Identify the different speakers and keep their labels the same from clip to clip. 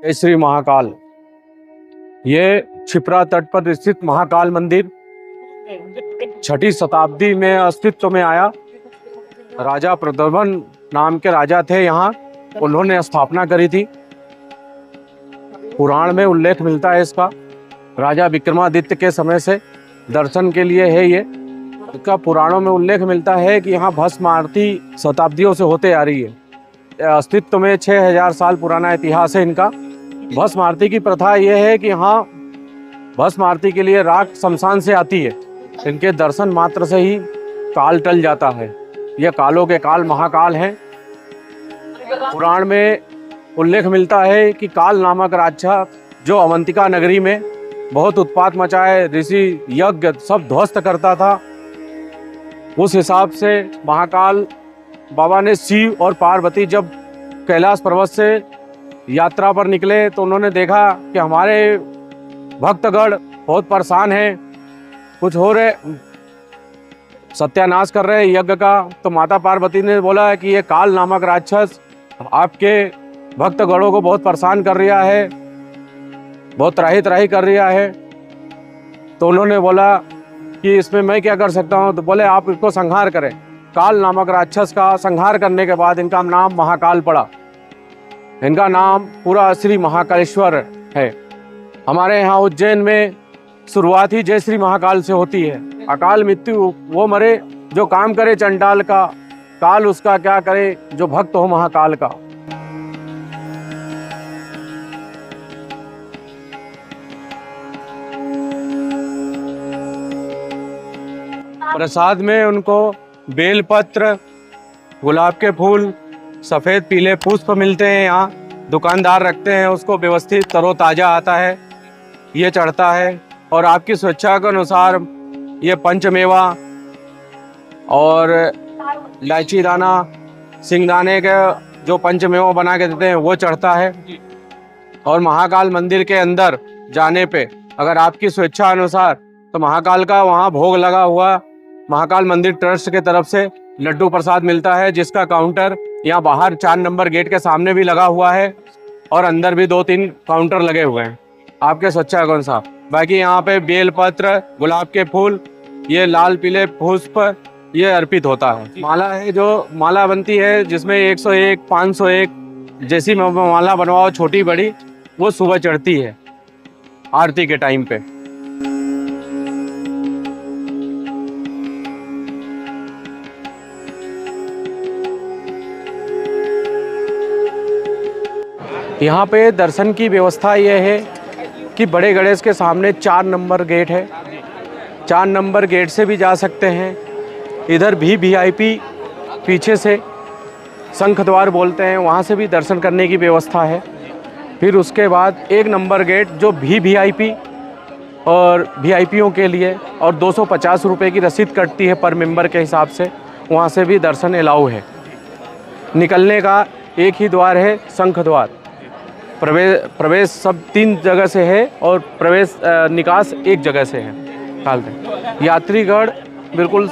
Speaker 1: जय श्री महाकाल। ये छिपरा तट पर स्थित महाकाल मंदिर 6ठी शताब्दी में अस्तित्व में आया। राजा प्रद्युम्न नाम के राजा थे यहाँ, उन्होंने स्थापना करी थी। पुराण में उल्लेख मिलता है इसका, राजा विक्रमादित्य के समय से दर्शन के लिए है ये। इसका पुराणों में उल्लेख मिलता है कि यहाँ भस्म आरती शताब्दियों से होते आ रही है। अस्तित्व में 6000 साल पुराना इतिहास है इनका। भस्म आरती की प्रथा यह है कि यहाँ भस्म आरती के लिए राख शमशान से आती है। इनके दर्शन मात्र से ही काल टल जाता है। यह कालों के काल महाकाल हैं। पुराण में उल्लेख मिलता है कि काल नामक राक्षस जो अवंतिका नगरी में बहुत उत्पात मचाए, ऋषि यज्ञ सब ध्वस्त करता था, उस हिसाब से महाकाल बाबा ने शिव और पार्वती जब कैलाश पर्वत से यात्रा पर निकले तो उन्होंने देखा कि हमारे भक्तगण बहुत परेशान हैं, कुछ हो रहे सत्यानाश कर रहे यज्ञ का। तो माता पार्वती ने बोला कि ये काल नामक राक्षस आपके भक्तगणों को बहुत परेशान कर रहा है, बहुत त्राही त्राही कर रहा है। तो उन्होंने बोला कि इसमें मैं क्या कर सकता हूँ। तो बोले आप इसको संहार करें। काल नामक राक्षस का संहार करने के बाद इनका नाम महाकाल पड़ा। इनका नाम पूरा श्री महाकालेश्वर है। हमारे यहाँ उज्जैन में शुरुआत ही जय श्री महाकाल से होती है। अकाल मृत्यु वो मरे जो काम करे चंडाल का, काल उसका क्या करे जो भक्त हो महाकाल का। प्रसाद में उनको बेलपत्र, गुलाब के फूल, सफ़ेद पीले पुष्प मिलते हैं। यहाँ दुकानदार रखते हैं, उसको व्यवस्थित तरोताज़ा आता है, ये चढ़ता है। और आपकी स्वेच्छा के अनुसार ये पंचमेवा और इलायची दाना, सिंगदाने के जो पंचमेवा बना के देते हैं वो चढ़ता है। और महाकाल मंदिर के अंदर जाने पे अगर आपकी स्वेच्छा अनुसार तो महाकाल का वहाँ भोग लगा हुआ महाकाल मंदिर ट्रस्ट के तरफ से लड्डू प्रसाद मिलता है, जिसका काउंटर यहाँ बाहर 4 नंबर गेट के सामने भी लगा हुआ है और अंदर भी 2-3 काउंटर लगे हुए हैं आपके स्वेच्छा के अनुसार। बाकी यहाँ पे बेलपत्र, गुलाब के फूल, ये लाल पीले पुष्प ये अर्पित होता है। माला है जो माला बनती है जिसमें 101, 501 जैसी माला बनवाओ छोटी बड़ी, वो सुबह चढ़ती है आरती के टाइम पे। यहाँ पे दर्शन की व्यवस्था ये है कि बड़े गणेश के सामने 4 नंबर गेट है। 4 नंबर गेट से भी जा सकते हैं। इधर भी VIP पीछे से शंख द्वार बोलते हैं, वहाँ से भी दर्शन करने की व्यवस्था है। फिर उसके बाद 1 नंबर गेट जो भी VIP और VIPों के लिए और 250 रुपये की रसीद कटती है पर मेंबर के हिसाब से, वहाँ से भी दर्शन अलाउ है। निकलने का एक ही द्वार है, शंख द्वार। प्रवेश सब 3 जगह से है और प्रवेश निकास 1 जगह से है। यात्रीगण बिल्कुल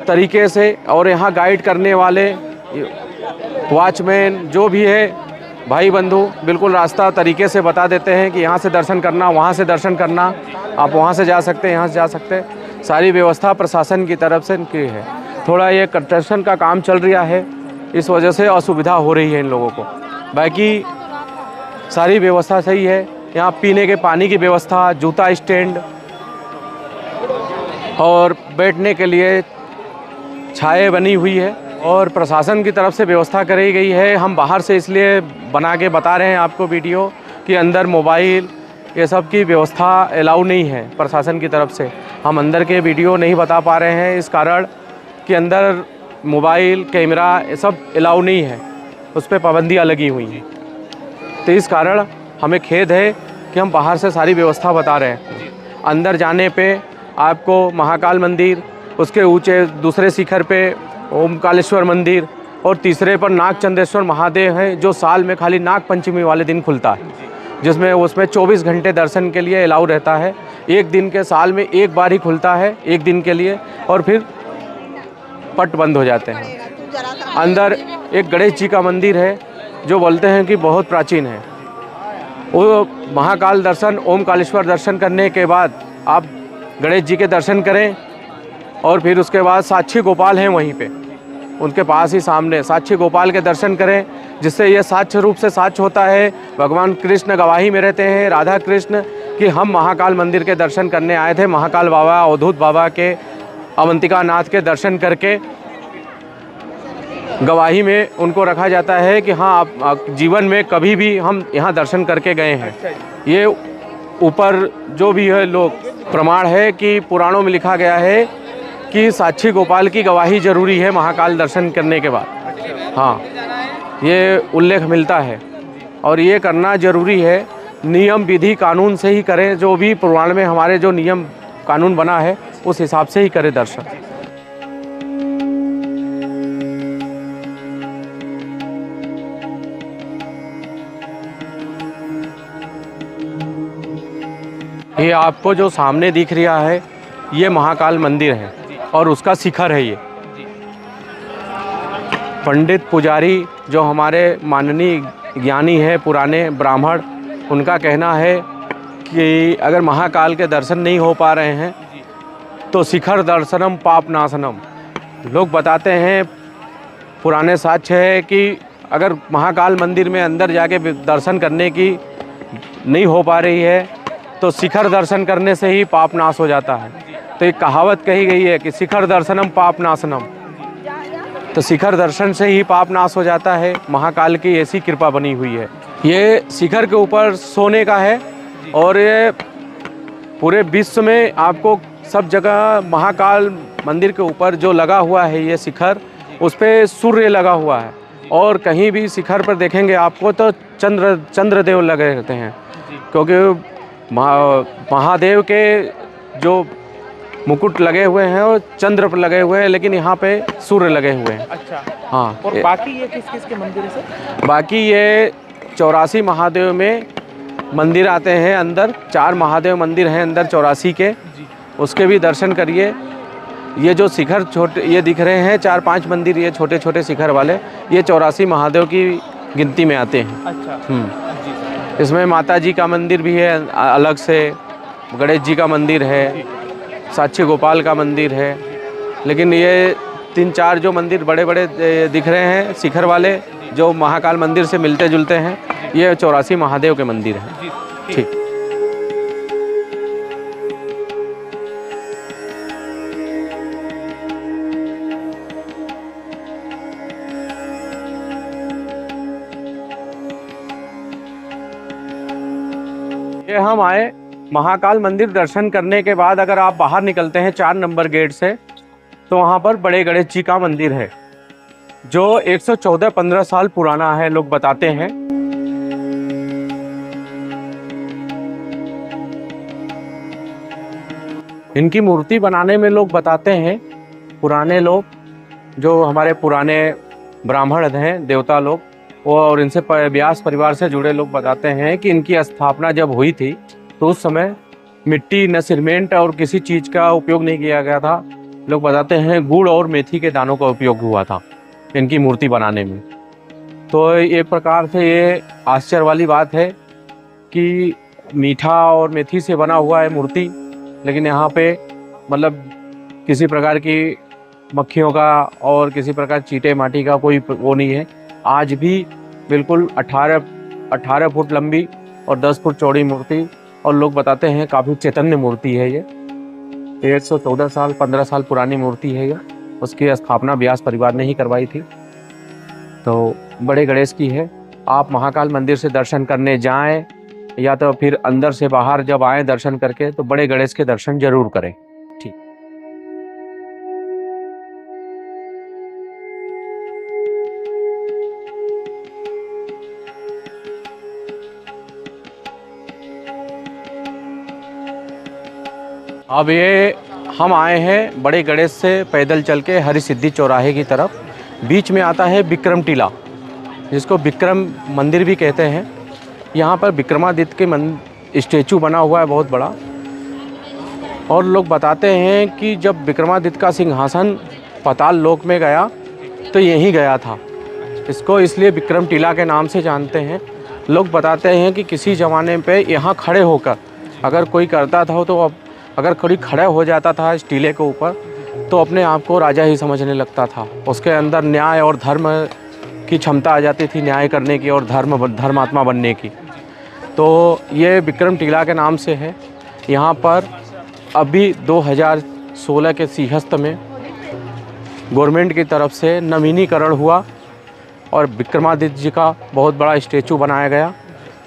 Speaker 1: तरीके से और यहाँ गाइड करने वाले वॉचमैन जो भी है भाई बंधु बिल्कुल रास्ता तरीके से बता देते हैं कि यहाँ से दर्शन करना, वहाँ से दर्शन करना, आप वहाँ से जा सकते हैं, यहाँ से जा सकते हैं। सारी व्यवस्था प्रशासन की तरफ से की है। थोड़ा ये कंस्ट्रक्शन का काम चल रहा है, इस वजह से असुविधा हो रही है इन लोगों को। बाकी सारी व्यवस्था सही है। यहाँ पीने के पानी की व्यवस्था, जूता स्टैंड और बैठने के लिए छाए बनी हुई है और प्रशासन की तरफ से व्यवस्था करी गई है। हम बाहर से इसलिए बना के बता रहे हैं आपको वीडियो कि अंदर मोबाइल ये सब की व्यवस्था अलाउ नहीं है प्रशासन की तरफ से। हम अंदर के वीडियो नहीं बता पा रहे हैं इस कारण कि अंदर मोबाइल कैमरा ये सब अलाउ नहीं है, उस पर पाबंदियाँ लगी हुई हैं। तो इस कारण हमें खेद है कि हम बाहर से सारी व्यवस्था बता रहे हैं। अंदर जाने पे आपको महाकाल मंदिर, उसके ऊंचे दूसरे शिखर पे ओमकालेश्वर मंदिर और तीसरे पर नागचंद्रेश्वर महादेव है, जो साल में खाली नाग पंचमी वाले दिन खुलता है, जिसमें उसमें 24 घंटे दर्शन के लिए अलाउ रहता है। एक दिन के साल में एक बार ही खुलता है, एक दिन के लिए, और फिर पट बंद हो जाते हैं। अंदर एक गणेश जी का मंदिर है जो बोलते हैं कि बहुत प्राचीन है। वो महाकाल दर्शन, ओमकालेश्वर दर्शन करने के बाद आप गणेश जी के दर्शन करें और फिर उसके बाद साक्षी गोपाल हैं वहीं पे, उनके पास ही सामने साक्षी गोपाल के दर्शन करें, जिससे ये साक्ष्य रूप से साक्ष्य होता है। भगवान कृष्ण गवाही में रहते हैं, राधा कृष्ण, कि हम महाकाल मंदिर के दर्शन करने आए थे। महाकाल बाबा, अवधूत बाबा के, अवंतिका नाथ के दर्शन करके गवाही में उनको रखा जाता है कि हाँ, आप जीवन में कभी भी हम यहाँ दर्शन करके गए हैं। ये ऊपर जो भी है लोग प्रमाण है कि पुराणों में लिखा गया है कि साक्षी गोपाल की गवाही जरूरी है महाकाल दर्शन करने के बाद। हाँ, ये उल्लेख मिलता है और ये करना जरूरी है। नियम विधि कानून से ही करें, जो भी पुराण में हमारे जो नियम कानून बना है उस हिसाब से ही करें दर्शन। ये आपको जो सामने दिख रहा है ये महाकाल मंदिर है और उसका शिखर है ये। पंडित पुजारी जो हमारे माननीय ज्ञानी है, पुराने ब्राह्मण, उनका कहना है कि अगर महाकाल के दर्शन नहीं हो पा रहे हैं तो शिखर दर्शनम पाप नाशनम। लोग बताते हैं, पुराने साक्ष्य है कि अगर महाकाल मंदिर में अंदर जाके दर्शन करने की नहीं हो पा रही है तो शिखर दर्शन करने से ही पाप नाश हो जाता है। तो एक कहावत कही गई है कि शिखर दर्शनम पाप नाशनम, तो शिखर दर्शन से ही पाप नाश हो जाता है। महाकाल की ऐसी कृपा बनी हुई है। ये शिखर के ऊपर सोने का है और ये पूरे विश्व में आपको सब जगह महाकाल मंदिर के ऊपर जो लगा हुआ है ये शिखर, उस पर सूर्य लगा हुआ है और कहीं भी शिखर पर देखेंगे आपको तो चंद्रदेव लगे रहते हैं, क्योंकि महादेव के जो मुकुट लगे हुए हैं और चंद्र पर लगे हुए हैं, लेकिन यहाँ पे सूर्य लगे हुए हैं।
Speaker 2: अच्छा,
Speaker 1: हाँ।
Speaker 2: और बाकी ये किस किस के मंदिर है सर?
Speaker 1: बाकी ये 84 महादेव में मंदिर आते हैं अंदर। 4 महादेव मंदिर हैं अंदर 84 के, उसके भी दर्शन करिए। ये जो शिखर छोटे ये दिख रहे हैं 4-5 मंदिर, ये छोटे छोटे शिखर वाले, ये 84 महादेव की गिनती में आते हैं।
Speaker 2: अच्छा,
Speaker 1: इसमें माता जी का मंदिर भी है अलग से, गणेश जी का मंदिर है, साक्षी गोपाल का मंदिर है, लेकिन ये 3-4 जो मंदिर बड़े बड़े दिख रहे हैं शिखर वाले जो महाकाल मंदिर से मिलते जुलते हैं, ये 84 महादेव के मंदिर हैं। ठीक। ये हम आए महाकाल मंदिर दर्शन करने के बाद अगर आप बाहर निकलते हैं 4 नंबर गेट से, तो वहाँ पर बड़े गणेश जी का मंदिर है जो 114-15 साल पुराना है, लोग बताते हैं। इनकी मूर्ति बनाने में लोग बताते हैं, पुराने लोग जो हमारे पुराने ब्राह्मण हैं, देवता लोग, वो और इनसे व्यास परिवार से जुड़े लोग बताते हैं कि इनकी स्थापना जब हुई थी तो उस समय मिट्टी न सीमेंट और किसी चीज़ का उपयोग नहीं किया गया था। लोग बताते हैं गुड़ और मेथी के दानों का उपयोग हुआ था इनकी मूर्ति बनाने में। तो एक प्रकार से ये आश्चर्य वाली बात है कि मीठा और मेथी से बना हुआ है मूर्ति, लेकिन यहाँ पे मतलब किसी प्रकार की मक्खियों का और किसी प्रकार चीटे माटी का कोई वो नहीं है। आज भी बिल्कुल 18 फुट लंबी और 10 फुट चौड़ी मूर्ति, और लोग बताते हैं काफ़ी चैतन्य मूर्ति है ये। 114-15 साल पुरानी मूर्ति है ये। उसकी स्थापना व्यास परिवार ने ही करवाई थी। तो बड़े गणेश की है। आप महाकाल मंदिर से दर्शन करने जाएं या तो फिर अंदर से बाहर जब आएँ दर्शन करके, तो बड़े गणेश के दर्शन जरूर करें। ठीक। अब ये हम आए हैं बड़े गणेश से पैदल चल के हरि सिद्धि चौराहे की तरफ। बीच में आता है विक्रम टीला, जिसको विक्रम मंदिर भी कहते हैं। यहाँ पर विक्रमादित्य के स्टेचू बना हुआ है बहुत बड़ा, और लोग बताते हैं कि जब विक्रमादित्य का सिंहासन पाताल लोक में गया तो यहीं गया था। इसको इसलिए विक्रम टीला के नाम से जानते हैं। लोग बताते हैं कि किसी ज़माने पे यहाँ खड़े होकर अगर कोई करता था तो अब अगर कोई खड़ा हो जाता था इस टीले के ऊपर तो अपने आप को राजा ही समझने लगता था। उसके अंदर न्याय और धर्म की क्षमता आ जाती थी, न्याय करने की और धर्मात्मा बनने की। तो ये विक्रम टीला के नाम से है। यहाँ पर अभी 2016 के सिंहस्थ में गवर्नमेंट की तरफ से नवीनीकरण हुआ और विक्रमादित्य जी का बहुत बड़ा स्टैचू बनाया गया।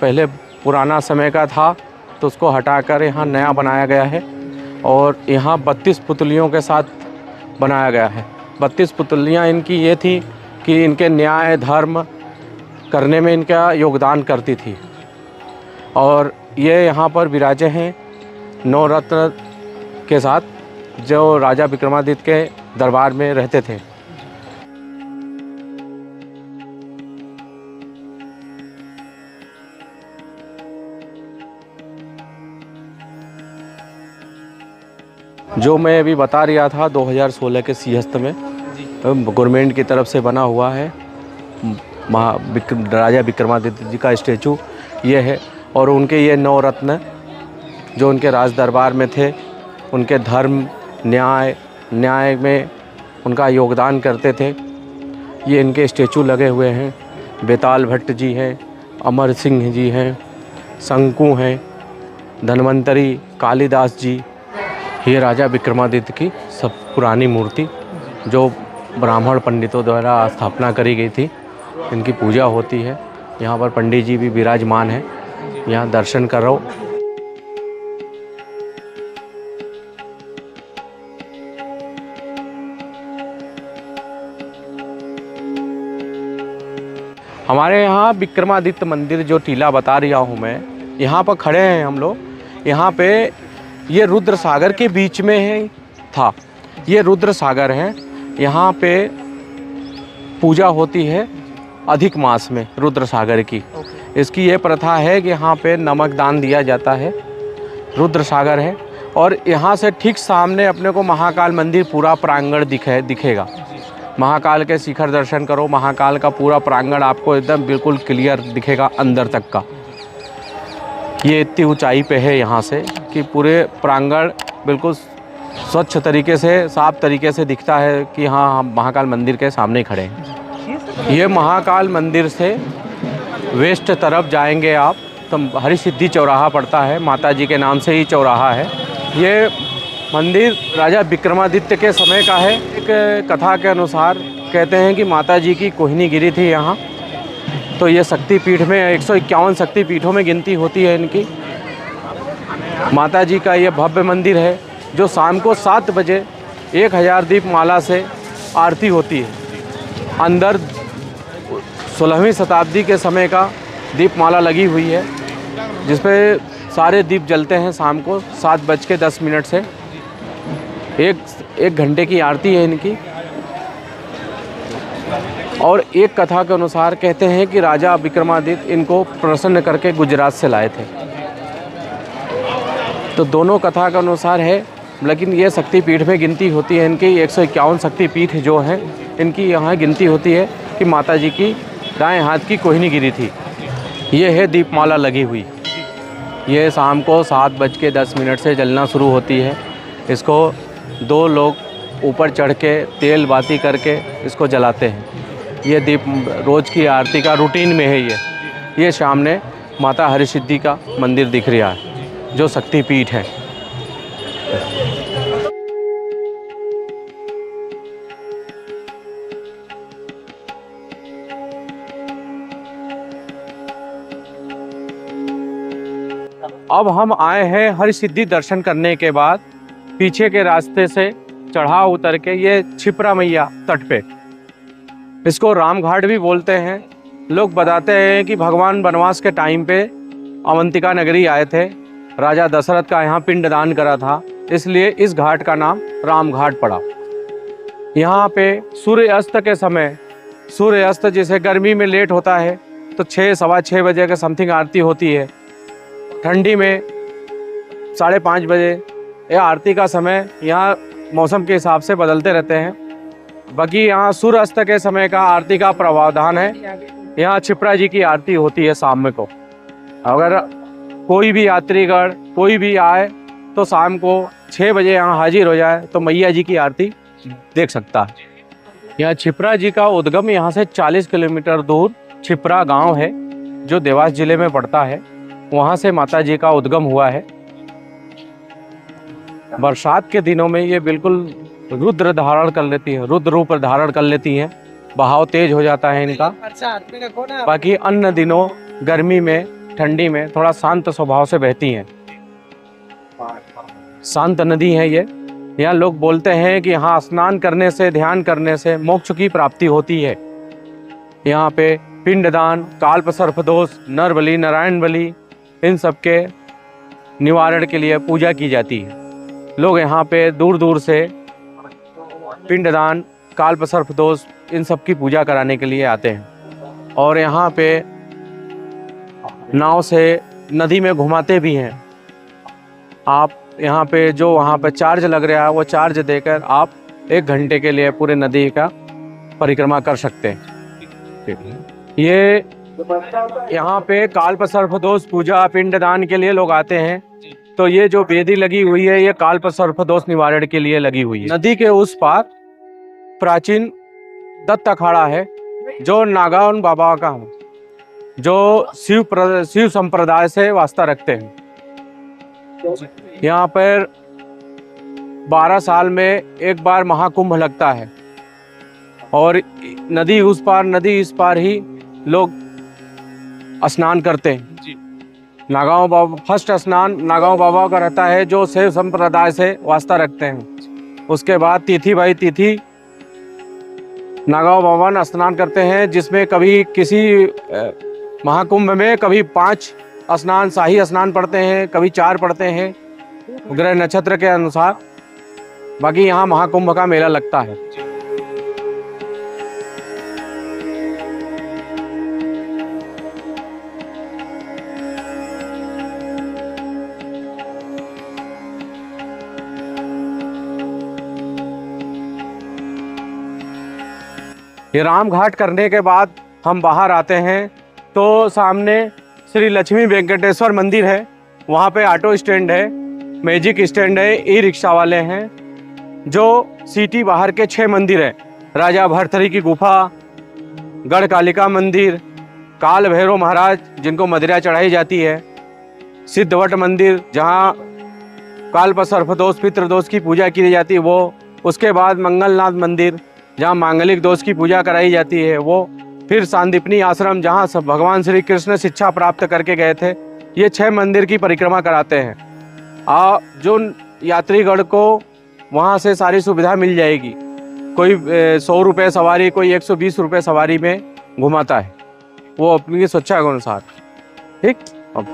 Speaker 1: पहले पुराना समय का था तो उसको हटाकर यहाँ नया बनाया गया है और यहाँ 32 पुतलियों के साथ बनाया गया है। 32 पुतलियाँ इनकी ये थी कि इनके न्याय धर्म करने में इनका योगदान करती थी और ये यहाँ पर विराजे हैं नवरत्न के साथ, जो राजा विक्रमादित्य के दरबार में रहते थे। जो मैं अभी बता रहा था 2016 के सिंहस्थ में गवर्नमेंट की तरफ से बना हुआ है राजा विक्रमादित्य जी का स्टैचू ये है। और उनके ये नवरत्न जो उनके राज दरबार में थे, उनके धर्म न्याय में उनका योगदान करते थे, ये इनके स्टैचू लगे हुए हैं। बेताल भट्ट जी हैं, अमर सिंह जी हैं, शंकु हैं, धन्वंतरी, कालिदास जी। ये राजा विक्रमादित्य की सब पुरानी मूर्ति जो ब्राह्मण पंडितों द्वारा स्थापना करी गई थी, इनकी पूजा होती है। यहाँ पर पंडित जी भी विराजमान हैं, यहाँ दर्शन करो। हमारे यहाँ विक्रमादित्य मंदिर जो टीला बता रहा हूँ मैं, यहाँ पर खड़े हैं हम लोग। यहाँ पे ये रुद्र सागर के बीच में है था, ये रुद्र सागर है। यहाँ पे पूजा होती है अधिक मास में रुद्र सागर की। इसकी ये प्रथा है कि यहाँ पे नमक दान दिया जाता है। रुद्र सागर है और यहाँ से ठीक सामने अपने को महाकाल मंदिर पूरा प्रांगण दिखेगा। महाकाल के शिखर दर्शन करो, महाकाल का पूरा प्रांगण आपको एकदम बिल्कुल क्लियर दिखेगा अंदर तक का। ये इतनी ऊंचाई पे है यहाँ से कि पूरे प्रांगण बिल्कुल स्वच्छ तरीके से, साफ तरीके से दिखता है कि हाँ हम महाकाल मंदिर के सामने खड़े हैं। ये महाकाल मंदिर से वेस्ट तरफ जाएंगे आप तो हरि सिद्धि चौराहा पड़ता है, माता जी के नाम से ही चौराहा है। ये मंदिर राजा विक्रमादित्य के समय का है। एक कथा के अनुसार कहते हैं कि माता जी की कोहिनी गिरी थी यहाँ, तो ये शक्तिपीठ में 151 शक्तिपीठों में गिनती होती है इनकी। माता जी का ये भव्य मंदिर है जो शाम को 7 बजे 1000 दीपमाला से आरती होती है। अंदर 16वीं शताब्दी के समय का दीपमाला लगी हुई है जिस पे सारे दीप जलते हैं शाम को 7:10 से। एक घंटे की आरती है इनकी। और एक कथा के अनुसार कहते हैं कि राजा विक्रमादित्य इनको प्रसन्न करके गुजरात से लाए थे। तो दोनों कथा के अनुसार है, लेकिन ये शक्तिपीठ में गिनती होती है इनकी 151 शक्तिपीठ जो हैं इनकी यहाँ गिनती होती है कि माता जी की दाएं हाथ की कोहिनी गिरी थी। ये है दीपमाला लगी हुई, ये शाम को 7:10 से जलना शुरू होती है। इसको 2 लोग ऊपर चढ़ के तेल बाती करके इसको जलाते हैं। ये दीप रोज़ की आरती का रूटीन में है। ये सामने माता हरिसिद्धि का मंदिर दिख रहा है जो शक्तिपीठ है। अब हम आए हैं हरिसिद्धि दर्शन करने के बाद पीछे के रास्ते से चढ़ाव उतर के ये क्षिप्रा मैया तट पे, इसको राम घाट भी बोलते हैं। लोग बताते हैं कि भगवान वनवास के टाइम पे अवंतिका नगरी आए थे, राजा दशरथ का यहाँ पिंडदान करा था, इसलिए इस घाट का नाम राम घाट पड़ा। यहाँ पे सूर्य अस्त के समय, सूर्य अस्त जैसे गर्मी में लेट होता है तो 6-6:15 बजे के समथिंग आरती होती है। ठंडी में 5:30 बजे यह आरती का समय यहाँ मौसम के हिसाब से बदलते रहते हैं। बाकी यहाँ सूर्य अस्त के समय का आरती का प्रावधान है यहाँ क्षिप्रा जी की आरती होती है शाम में को। अगर कोई भी यात्रीगण कोई भी आए तो शाम को 6 बजे यहाँ हाजिर हो जाए तो मैया जी की आरती देख सकता है। यहाँ क्षिप्रा जी का उद्गम यहाँ से 40 किलोमीटर दूर क्षिप्रा गांव है जो देवास जिले में पड़ता है। वहाँ से माता जी का उद्गम हुआ है। बरसात के दिनों में ये बिल्कुल रुद्र धारण कर लेती है, रुद्र रूप धारण कर लेती हैं। बहाव तेज हो जाता है इनका। बाकी अन्य दिनों गर्मी में ठंडी में थोड़ा शांत स्वभाव से बहती हैं। शांत नदी है ये। यहाँ लोग बोलते हैं कि यहाँ स्नान करने से ध्यान करने से मोक्ष की प्राप्ति होती है। यहाँ पे पिंडदान, काल्प सर्पदोष, नर बलि, नारायण बलि इन सब के निवारण के लिए पूजा की जाती है। लोग यहाँ पे दूर दूर से पिंडदान, काल्प सर्पदोष इन सब की पूजा कराने के लिए आते हैं और यहाँ पे नाव से नदी में घुमाते भी हैं। आप यहाँ पे जो वहाँ पे चार्ज लग रहा है वो चार्ज देकर आप 1 घंटे के लिए पूरे नदी का परिक्रमा कर सकते हैं। ये यहाँ पे काल्प सर्पदोष पूजा पिंडदान के लिए लोग आते हैं। तो ये जो वेदी लगी हुई है ये काल्प सर्पदोष निवारण के लिए लगी हुई है। नदी के उस पार प्राचीन दत्त अखाड़ा है जो नागावन बाबा का है, जो शिव संप्रदाय से वास्ता रखते हैं। यहाँ पर 12 साल में एक बार महाकुंभ लगता है और नदी उस पार नदी इस पार ही लोग स्नान करते हैं। नागांव बाबा फर्स्ट स्नान नागांव बाबा का रहता है जो शिव संप्रदाय से वास्ता रखते हैं। उसके बाद तिथि बाई तिथि नागांव बाबा स्नान करते हैं, जिसमें कभी किसी महाकुंभ में कभी 5 स्नान शाही स्नान पढ़ते हैं, कभी 4 पढ़ते हैं ग्रह नक्षत्र के अनुसार। बाकी यहाँ महाकुंभ का मेला लगता है। ये राम घाट करने के बाद हम बाहर आते हैं तो सामने श्री लक्ष्मी वेंकटेश्वर मंदिर है। वहाँ पे ऑटो स्टैंड है, मैजिक स्टैंड है, ई रिक्शा वाले हैं। जो सिटी बाहर के 6 मंदिर हैं, राजा भरथरी की गुफा, गढ़ कालिका मंदिर, काल भैरव महाराज जिनको मदिरा चढ़ाई जाती है, सिद्धवट मंदिर जहाँ काल्प सर्पदोष पितृदोष की पूजा की जाती है वो, उसके बाद मंगलनाथ मंदिर जहाँ मांगलिक दोष की पूजा कराई जाती है वो, फिर सांदीपनी आश्रम जहाँ सब भगवान श्री कृष्ण शिक्षा प्राप्त करके गए थे। ये 6 मंदिर की परिक्रमा कराते हैं। जो यात्रीगण को वहाँ से सारी सुविधा मिल जाएगी। कोई 100 रुपये सवारी, कोई 120 रुपये सवारी में घुमाता है, वो अपनी स्वेच्छा के अनुसार। ठीक। अब